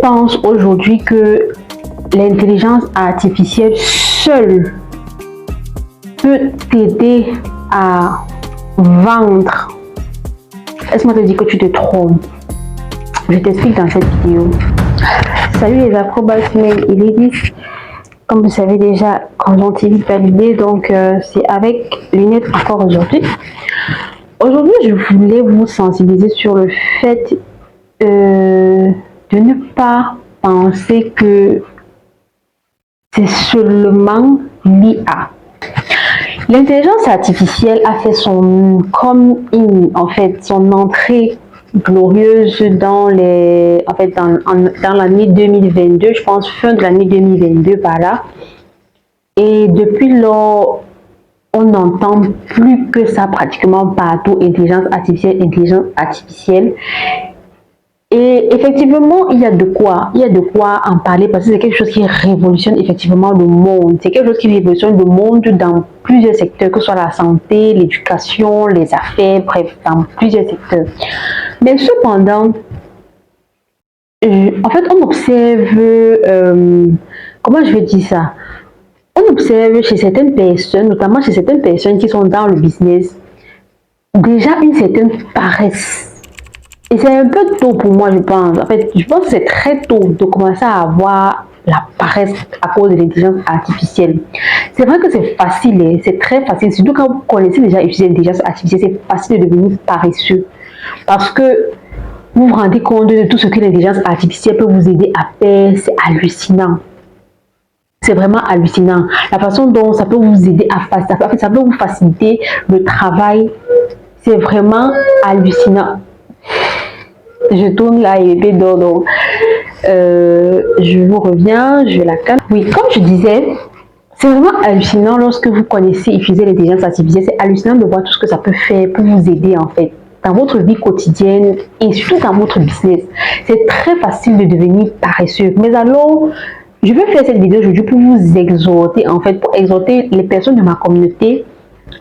pense aujourd'hui que l'intelligence artificielle seule peut t'aider à vendre. Laisse-moi te dire que tu te trompes. Je t'explique dans cette vidéo. Salut les acrobates mail et ladies. Comme vous savez déjà, conjonctivite validée, donc c'est avec lunettes encore aujourd'hui. Aujourd'hui, je voulais vous sensibiliser sur le fait de ne pas penser que c'est seulement l'IA. L'intelligence artificielle a fait son son entrée glorieuse dans l'année 2022, je pense fin de l'année 2022 par là. Et depuis lors, on n'entend plus que ça pratiquement partout, intelligence artificielle. Et effectivement, il y a de quoi en parler parce que c'est quelque chose qui révolutionne effectivement le monde. C'est quelque chose qui révolutionne le monde dans plusieurs secteurs, que ce soit la santé, l'éducation, les affaires, bref, dans plusieurs secteurs. Mais cependant, en fait, on observe, comment je vais dire ça? On observe chez certaines personnes, notamment chez certaines personnes qui sont dans le business, déjà une certaine paresse. Et c'est un peu tôt pour moi, je pense. En fait, je pense que c'est très tôt de commencer à avoir la paresse à cause de l'intelligence artificielle. C'est vrai que c'est facile, hein, c'est très facile. Surtout quand vous connaissez déjà utiliser l'intelligence artificielle, c'est facile de devenir paresseux. Parce que vous vous rendez compte de tout ce que l'intelligence artificielle peut vous aider à faire, c'est hallucinant. C'est vraiment hallucinant. La façon dont ça peut vous aider ça peut vous faciliter le travail, c'est vraiment hallucinant. Je tourne là et puis donc je vous reviens, je la calme. Oui, comme je disais, c'est vraiment hallucinant lorsque vous connaissez utiliser l'intelligence artificielle. C'est hallucinant de voir tout ce que ça peut faire pour vous aider en fait dans votre vie quotidienne et surtout dans votre business. C'est très facile de devenir paresseux. Mais alors, je vais faire cette vidéo aujourd'hui pour vous exhorter en fait, pour exhorter les personnes de ma communauté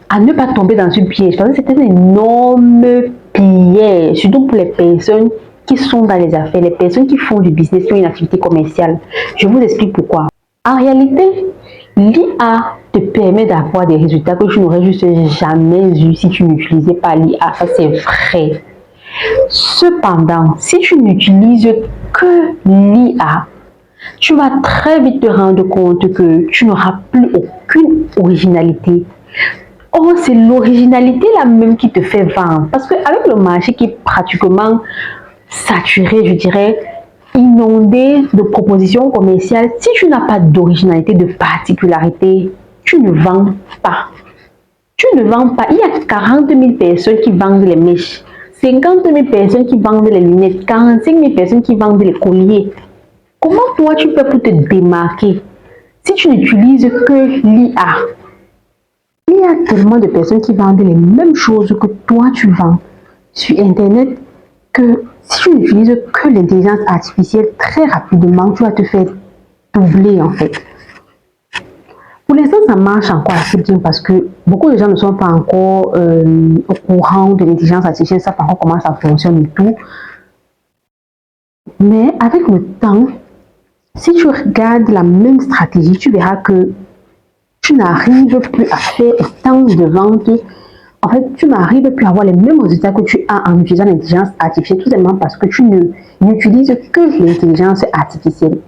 à ne pas tomber dans une piège. Parce que c'est un énorme piège, surtout pour les personnes qui sont dans les affaires, les personnes qui font du business, qui ont une activité commerciale. Je vous explique pourquoi. En réalité, l'IA te permet d'avoir des résultats que tu n'aurais juste jamais eu si tu n'utilisais pas l'IA. Ça, c'est vrai. Cependant, si tu n'utilises que l'IA, tu vas très vite te rendre compte que tu n'auras plus aucune originalité. Oh, c'est l'originalité là même qui te fait vendre. Parce qu'avec le marché qui est pratiquement saturé, je dirais, inondé de propositions commerciales, si tu n'as pas d'originalité, de particularité, tu ne vends pas. Tu ne vends pas. Il y a 40 000 personnes qui vendent les mèches, 50 000 personnes qui vendent les lunettes, 45 000 personnes qui vendent les colliers. Comment toi tu peux pour te démarquer si tu n'utilises que l'IA? Il y a tellement de personnes qui vendent les mêmes choses que toi tu vends sur Internet que si tu n'utilises que l'intelligence artificielle, très rapidement, tu vas te faire doubler en fait. Pour l'instant, ça marche encore assez bien parce que beaucoup de gens ne sont pas encore au courant de l'intelligence artificielle, ça par contre comment ça fonctionne et tout. Mais avec le temps, si tu regardes la même stratégie, tu verras que tu n'arrives plus à faire autant de ventes. En fait, tu n'arrives plus à avoir les mêmes résultats que tu as en utilisant l'intelligence artificielle, tout simplement parce que tu n'utilises que l'intelligence artificielle.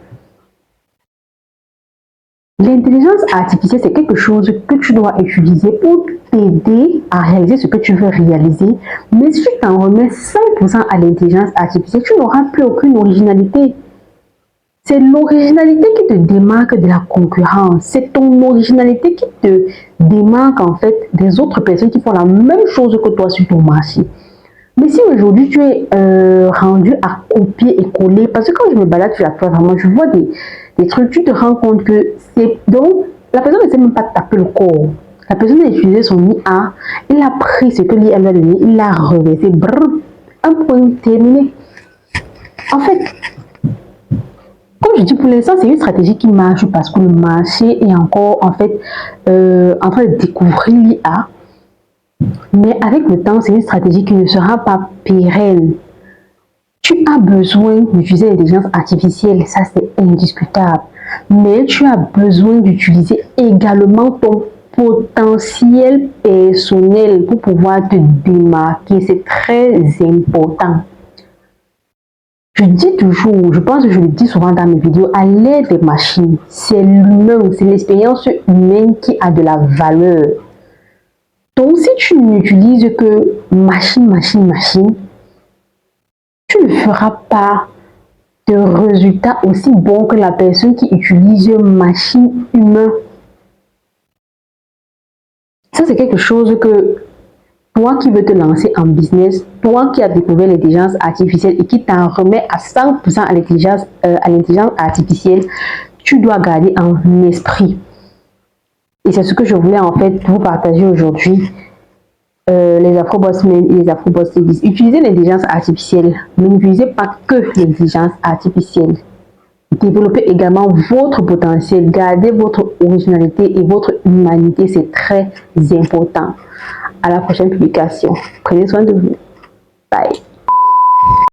L'intelligence artificielle, c'est quelque chose que tu dois utiliser pour t'aider à réaliser ce que tu veux réaliser. Mais si tu t'en remets 100% à l'intelligence artificielle, tu n'auras plus aucune originalité. C'est l'originalité qui te démarque de la concurrence. C'est ton originalité qui te démarque en fait des autres personnes qui font la même chose que toi sur ton marché. Mais si aujourd'hui tu es rendu à copier et coller, parce que quand je me balade sur la toile, vraiment, je vois des trucs, tu te rends compte que c'est... Donc, la personne ne sait même pas taper le corps. La personne a utilisé son IA, il a pris ce que l'IA lui a donné, il l'a reversé, brrr, un point terminé. En fait, comme je dis, pour l'instant, c'est une stratégie qui marche parce que le marché est encore en fait en train de découvrir l'IA. Mais avec le temps, c'est une stratégie qui ne sera pas pérenne. Tu as besoin d'utiliser l'intelligence artificielle, ça c'est indiscutable. Mais tu as besoin d'utiliser également ton potentiel personnel pour pouvoir te démarquer. C'est très important. Je dis toujours, je pense que je le dis souvent dans mes vidéos, à l'aide des machines, c'est l'humain, c'est l'expérience humaine qui a de la valeur. Donc si tu n'utilises que machine, tu ne feras pas de résultats aussi bons que la personne qui utilise machine humain. Ça, c'est quelque chose que toi qui veux te lancer en business, toi qui as découvert l'intelligence artificielle et qui t'en remets à 100% à l'intelligence artificielle, tu dois garder en esprit. Et c'est ce que je voulais en fait vous partager aujourd'hui. Les Afrobossmen et les Afroboss te disent, utilisez l'intelligence artificielle, mais n'utilisez pas que l'intelligence artificielle. Développez également votre potentiel, gardez votre originalité et votre humanité, c'est très important. À la prochaine publication. Prenez soin de vous. Bye.